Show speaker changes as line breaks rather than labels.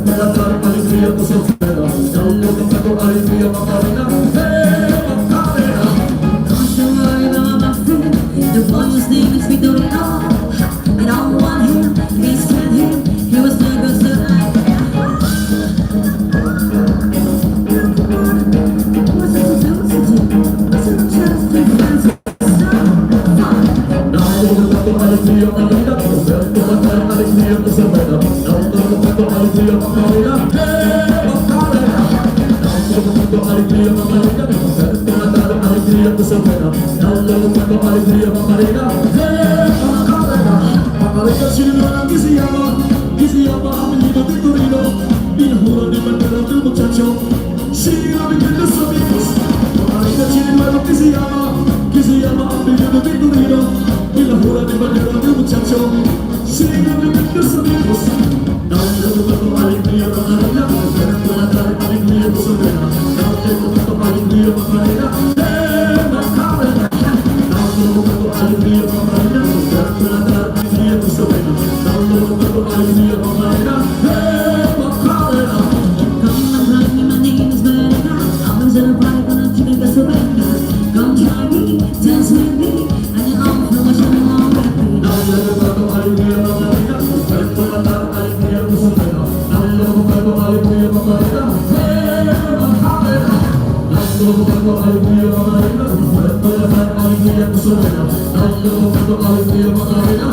para dar alegría a tu soltera. Dale un poco de alegría Macarena, Macarena.
Don't you worry about my friend, the boy's name is Victorino. And on one hand, can't stand him, he was the good to I. What's it to do, what's it to do? What's it to just take friends?
Dale un poco de alegría Macarena, para dar alegría a tu soltera. Dale un poco de alegría Macarena, Macarena. Dale un poco de alegría Macarena, para dar alegría a tu soltera. Dale un poco de alegría Macarena, Macarena. Macarena chilena que se llama apellido Victorino. Y la jura de bandera del muchacho, sigue la vida de los amigos. Macarena chilena que se llama apellido Victorino. Y la jura de bandera del muchacho, sigue la vida de los amigos. Dale un poco de alegría Macarena, para dar alegría a tu soltera. Dale un poco de alegría Macarena, Macarena. Dale un poco de alegría Macarena, para dar alegría a tu soltera. Dale un poco de alegría Macarena, Macarena.
Come and hug me, my name is Macarena. I'm in the party, gonna chicken cassoulet. Come try me, dance with me, and you all feel what you're on with me.
Dale un poco de alegría Macarena, para dar alegría a tu soltera. Dale un poco de alegría Macarena, Macarena. Dale un poco de alegría Macarena, para dar alegría a tu soltera. Dale un poco de alegría Macarena,